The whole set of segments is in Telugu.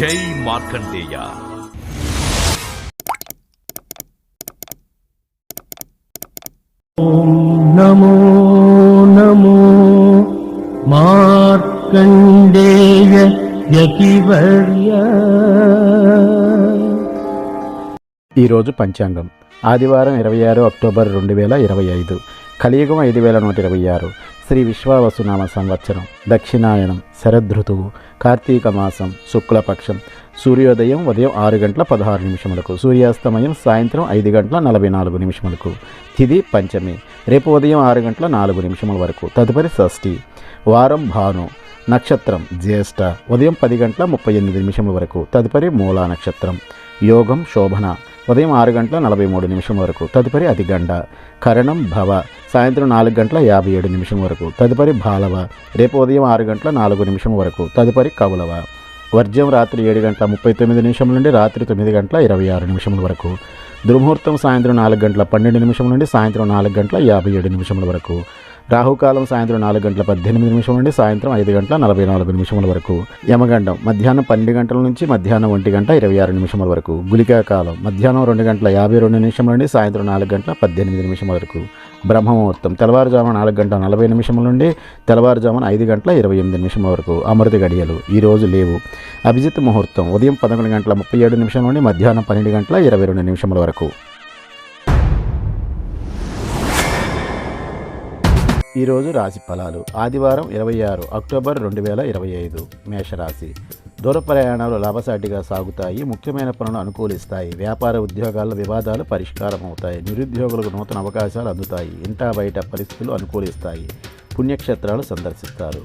జై మార్కండేయ. నమో నమో మార్కండేయ యతివర్య. ఈరోజు పంచాంగం ఆదివారం 26 అక్టోబర్ 2025, కలియుగం 5126, శ్రీ విశ్వావసునామ సంవత్సరం, దక్షిణాయనం, శరదృతువు, కార్తీక మాసం, శుక్లపక్షం. సూర్యోదయం ఉదయం 6:16 సూర్యాస్తమయం సాయంత్రం 5:44. తిథి పంచమి, రేపు ఉదయం 6:04 వరకు. తదుపరి షష్ఠి. వారం భాను. నక్షత్రం జ్యేష్ఠ, ఉదయం 10:38 వరకు. తదుపరి మూలా నక్షత్రం. యోగం శోభన, ఉదయం 6:43 వరకు. తదుపరి అతిగండ. కరణం భవ, సాయంత్రం 4:57 వరకు. తదుపరి బాలవ, రేపు ఉదయం 6:04 వరకు. తదుపరి కౌలవ. వర్జ్యం రాత్రి 7:39 నుండి రాత్రి 9:26 వరకు. దుర్ముహూర్తం సాయంత్రం 4:12 నుండి సాయంత్రం 4:57 వరకు. రాహుకాలం సాయంత్రం 4:18 నుండి సాయంత్రం 5:44 వరకు. యమగండం మధ్యాహ్నం 12 గంటల నుంచి మధ్యాహ్నం 1:26 వరకు. గుళికా కాలం మధ్యాహ్నం 2:52 నుండి సాయంత్రం 4:18 వరకు. బ్రహ్మముహూర్తం తెల్లవారుజామున 4:40 నుండి తెల్లవారుజామున 5:28 వరకు. అమృత గడియలు ఈరోజు లేవు. అభిజిత్ ముహూర్తం ఉదయం 11:37 నుండి మధ్యాహ్నం 12:22 వరకు. ఈరోజు రాశి ఫలాలు. ఆదివారం 26 అక్టోబర్ 2025, మేషరాశి. దూర ప్రయాణాలు లాభసాటిగా సాగుతాయి. ముఖ్యమైన పనులు అనుకూలిస్తాయి. వ్యాపార ఉద్యోగాల్లో వివాదాలు పరిష్కారం అవుతాయి. నిరుద్యోగులకు నూతన అవకాశాలు అందుతాయి. ఇంటా బయట పరిస్థితులు అనుకూలిస్తాయి. పుణ్యక్షేత్రాలు సందర్శిస్తారు.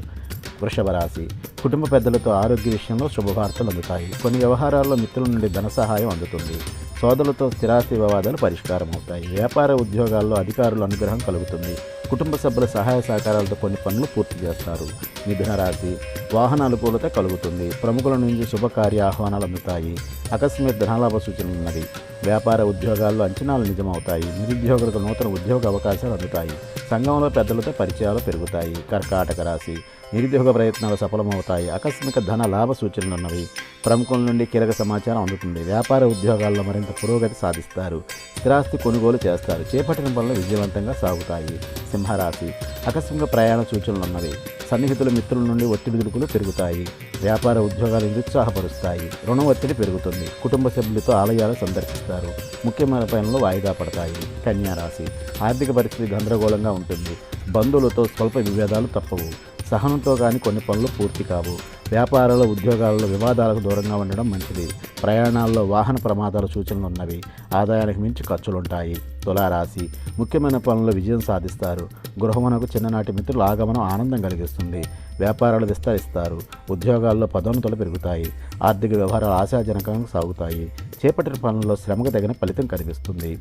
వృషభ రాశి. కుటుంబ పెద్దలతో ఆరోగ్య విషయంలో శుభవార్తలు అందుతాయి. కొన్ని వ్యవహారాల్లో మిత్రుల నుండి ధన సహాయం అందుతుంది. సోదరులతో స్థిరాస్తి వివాదాలు పరిష్కారం అవుతాయి. వ్యాపార ఉద్యోగాల్లో అధికారుల అనుగ్రహం కలుగుతుంది. కుటుంబ సభ్యుల సహాయ సహకారాలతో కొన్ని పనులు పూర్తి చేస్తారు. మిథున రాశి. వాహన అనుకూలత కలుగుతుంది. ప్రముఖుల నుంచి శుభకార్య ఆహ్వానాలు అందుతాయి. ఆకస్మిక ధనలాభ సూచనలు ఉన్నది. వ్యాపార ఉద్యోగాల్లో అంచనాలు నిజమవుతాయి. నిరుద్యోగులకు నూతన ఉద్యోగ అవకాశాలు అందుతాయి. సంఘంలో పెద్దలతో పరిచయాలు పెరుగుతాయి. కర్కాటక రాశి. నిరుద్యోగ ప్రయత్నాలు సఫలమవుతాయి. ఆకస్మిక ధన లాభ సూచనలు ఉన్నవి. ప్రముఖుల నుండి కీలక సమాచారం అందుతుంది. వ్యాపార ఉద్యోగాల్లో మరింత పురోగతి సాధిస్తారు. స్థిరాస్తి కొనుగోలు చేస్తారు. చేపట్టిన పనులు విజయవంతంగా సాగుతాయి. సింహరాశి. ఆకస్మిక ప్రయాణ సూచనలు ఉన్నవి. సన్నిహితుల మిత్రుల నుండి ఒత్తిడిదుడుకులు పెరుగుతాయి. వ్యాపార ఉద్యోగాలు నిరుత్సాహపరుస్తాయి. రుణ ఒత్తిడి పెరుగుతుంది. కుటుంబ సభ్యులతో ఆలయాలు సందర్శిస్తారు. ముఖ్యమైన పనులు వాయిదా పడతాయి. కన్యారాశి. ఆర్థిక పరిస్థితి గందరగోళంగా ఉంటుంది. బంధువులతో స్వల్ప విభేదాలు తప్పవు. సహనంతో కానీ కొన్ని పనులు పూర్తి కావు. వ్యాపారాల ఉద్యోగాలలో వివాదాలకు దూరంగా ఉండడం మంచిది. ప్రయాణాల్లో వాహన ప్రమాదాల సూచనలు ఉన్నవి. ఆదాయానికి మించి ఖర్చులుంటాయి. తులారాశి. ముఖ్యమైన పనుల్లో విజయం సాధిస్తారు. గృహమునకు చిన్ననాటి మిత్రుల ఆగమనం ఆనందం కలిగిస్తుంది. వ్యాపారాలు విస్తరిస్తారు. ఉద్యోగాల్లో పదోన్నతులు పెరుగుతాయి. ఆర్థిక వ్యవహారాలు ఆశాజనకంగా సాగుతాయి. చేపట్టిన పనుల్లో శ్రమకు తగిన ఫలితం కనిపిస్తుంది.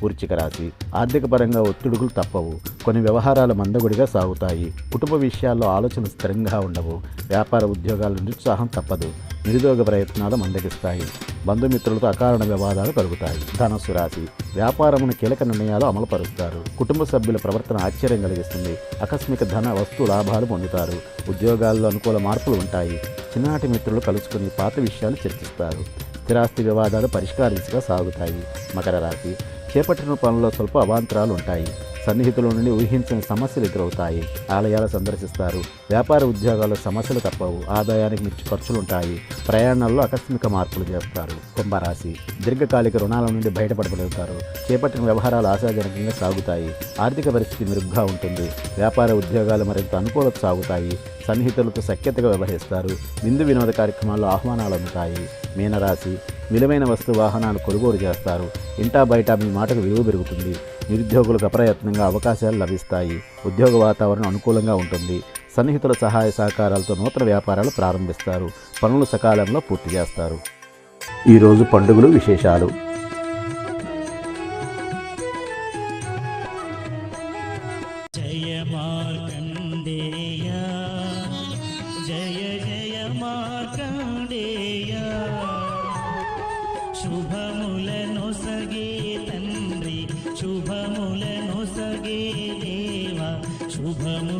వృశ్చిక రాశి. ఆర్థిక పరంగా ఒత్తిడులు తప్పవు. కొన్ని వ్యవహారాలు మందగుడిగా సాగుతాయి. కుటుంబ విషయాల్లో ఆలోచనలు స్థిరంగా ఉండవు. వ్యాపార ఉద్యోగాల నిరుత్సాహం తప్పదు. నిరుద్యోగ ప్రయత్నాలు మందగిస్తాయి. బంధుమిత్రులతో అకారణ వివాదాలు కలుగుతాయి. ధనస్సు రాశి. వ్యాపారమును కీలక నిర్ణయాలు అమలుపరుస్తారు. కుటుంబ సభ్యుల ప్రవర్తన ఆశ్చర్యం కలిగిస్తుంది. ఆకస్మిక ధన వస్తు లాభాలు పొందుతారు. ఉద్యోగాల్లో అనుకూల మార్పులు ఉంటాయి. చిన్ననాటి మిత్రులు కలుసుకుని పాత విషయాలు చర్చిస్తారు. స్థిరాస్తి వివాదాలు పరిష్కార దిశగా సాగుతాయి. మకర రాశి. చేపట్టిన పనుల్లో స్వల్ప అవాంతరాలు ఉంటాయి. సన్నిహితుల నుండి ఊహించని సమస్యలు ఎదురవుతాయి. ఆలయాలు సందర్శిస్తారు. వ్యాపార ఉద్యోగాల్లో సమస్యలు తప్పవు. ఆదాయానికి మించి ఖర్చులుంటాయి. ప్రయాణాల్లో ఆకస్మిక మార్పులు చేస్తారు. కుంభరాశి. దీర్ఘకాలిక రుణాల నుండి బయటపడగలుగుతారు. చేపట్టిన వ్యవహారాలు ఆశాజనకంగా సాగుతాయి. ఆర్థిక పరిస్థితి మెరుగ్గా ఉంటుంది. వ్యాపార ఉద్యోగాలు మరింత అనుకూలత సాగుతాయి. సన్నిహితులతో సఖ్యతగా వ్యవహరిస్తారు. విందు వినోద కార్యక్రమాల్లో ఆహ్వానాలు అందుతాయి. మీనరాశి. విలువైన వస్తు వాహనాలు కొనుగోలు చేస్తారు. ఇంటా బయట మీ మాటకు విలువ పెరుగుతుంది. నిరుద్యోగులకు అప్రయత్నంగా అవకాశాలు లభిస్తాయి. ఉద్యోగ వాతావరణం అనుకూలంగా ఉంటుంది. సన్నిహితుల సహాయ సహకారాలతో నూతన వ్యాపారాలు ప్రారంభిస్తారు. పనులు సకాలంలో పూర్తి చేస్తారు. ఈరోజు పండుగలు విశేషాలు. శుభములను సగే తండ్రి, శుభములను సగే దేవా, శుభము